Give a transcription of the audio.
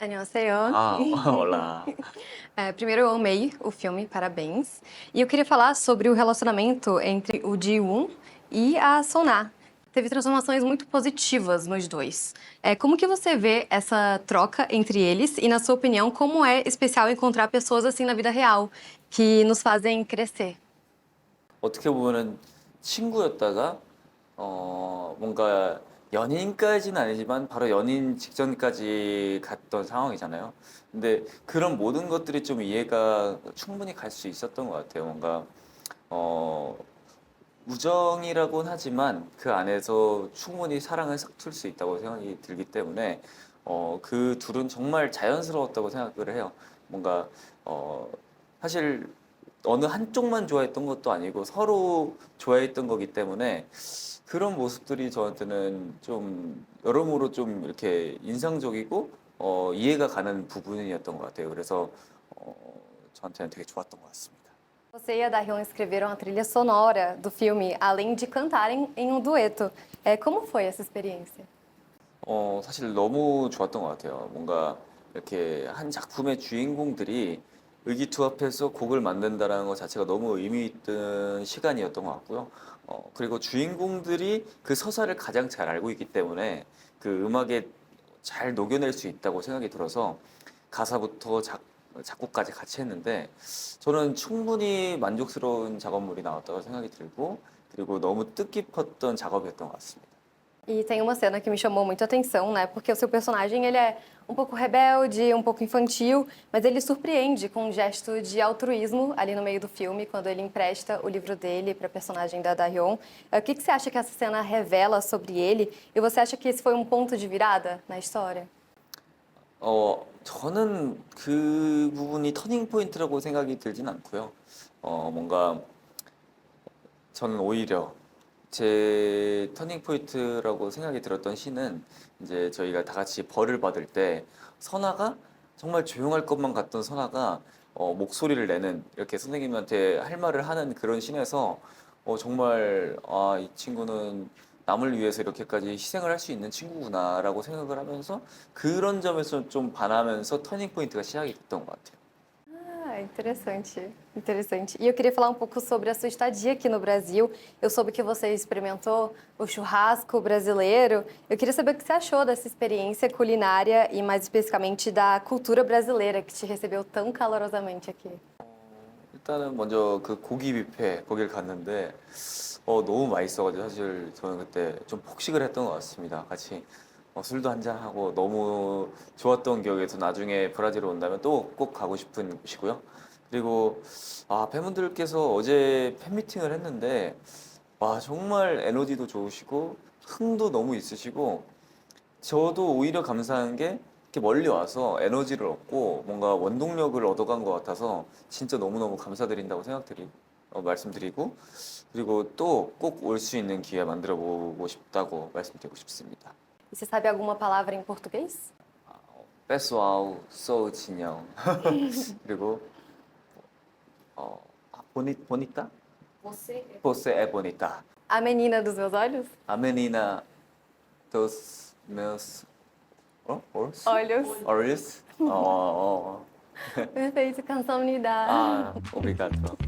Annyeonghaseyo. Ah, olá. Primeiro, eu amei o filme, parabéns. E eu queria falar sobre o relacionamento entre o Ji-woon e a Sona. Teve transformações muito positivas nos dois. Como que você vê essa troca entre eles e, na sua opinião, como é especial encontrar pessoas assim na vida real, que nos fazem crescer? 어떻게 보면은 친구였다가 뭔가 연인까지는 아니지만 바로 연인 직전까지 갔던 상황이잖아요. 근데 그런 모든 것들이 좀 이해가 충분히 갈 수 있었던 것 같아요. 뭔가 어, 우정이라고는 하지만 그 안에서 충분히 사랑을 섞을 수 있다고 생각이 들기 때문에 그 둘은 정말 자연스러웠다고 생각을 해요. 뭔가 어, 사실 어느 한쪽만 좋아했던 것도 아니고 서로 좋아했던 거기 때문에 그런 모습들이 저한테는 좀 여러모로 좀 이렇게 인상적이고 이해가 가는 부분이었던 것 같아요. 그래서 저한테는 되게 좋았던 것 같습니다. Você e a Dahyun escreveram a trilha sonora do filme, além de cantarem em um dueto. Como foi essa experiência? 사실 너무 좋았던 것 같아요. 뭔가 이렇게 한 작품의 주인공들이 의기투합해서 곡을 만든다는 것 자체가 너무 의미 있던 시간이었던 것 같고요. 그리고 주인공들이 그 서사를 가장 잘 알고 있기 때문에 그 음악에 잘 녹여낼 수 있다고 생각이 들어서 가사부터 작곡까지 같이 했는데 저는 충분히 만족스러운 작업물이 나왔다고 생각이 들고 그리고 너무 뜻깊었던 작업이었던 것 같습니다. E tem uma cena que me chamou muito a atenção, né? Porque o seu personagem, ele é um pouco rebelde, um pouco infantil, mas ele surpreende com um gesto de altruísmo ali no meio do filme, quando ele empresta o livro dele para a personagem da Dahyun. O que você acha que essa cena revela sobre ele? E você acha que esse foi um ponto de virada na história? 저는 그 부분이 터닝 포인트라고 생각이 들진 않고요. 뭔가 저는 오히려 제 터닝 포인트라고 생각이 들었던 시는 이제 저희가 다 같이 벌을 받을 때 선아가 정말 조용할 것만 같던 선아가 목소리를 내는 이렇게 선생님한테 할 말을 하는 그런 씬에서 정말 이 친구는 남을 위해서 이렇게까지 희생을 할 수 있는 친구구나라고 생각을 하면서 그런 점에서 좀 반하면서 터닝 포인트가 시작이 됐던 것 같아요. Interessante, interessante. E eu queria falar um pouco sobre a sua estadia aqui no Brasil. Eu soube que você experimentou o churrasco brasileiro. Eu queria saber o que você achou dessa experiência culinária e mais especificamente da cultura brasileira que te recebeu tão calorosamente aqui. 일단은 먼저 그 고기 뷔페 거길 갔는데 너무 맛있어가지고 사실 저는 그때 좀 폭식을 했던 것 같습니다. 같이 술도 한잔 하고 너무 좋았던 기억에서 나중에 브라질에 온다면 또 꼭 가고 싶은 곳이고요. 그리고 팬분들께서 어제 팬미팅을 했는데 와 정말 에너지도 좋으시고 흥도 너무 있으시고 저도 오히려 감사한 게 이렇게 멀리 와서 에너지를 얻고 뭔가 원동력을 얻어간 것 같아서 진짜 너무너무 감사드린다고 말씀드리고 그리고 또 꼭 올 수 있는 기회 만들어 보고 싶다고 말씀드리고 싶습니다. E você sabe alguma palavra em português? pessoal, sou 진영. 그리고 bonita? Você é bonita. A menina dos meus olhos? A menina dos meus olhos? Olhos. Olhos? Perfeito, canção me dá. Obrigado.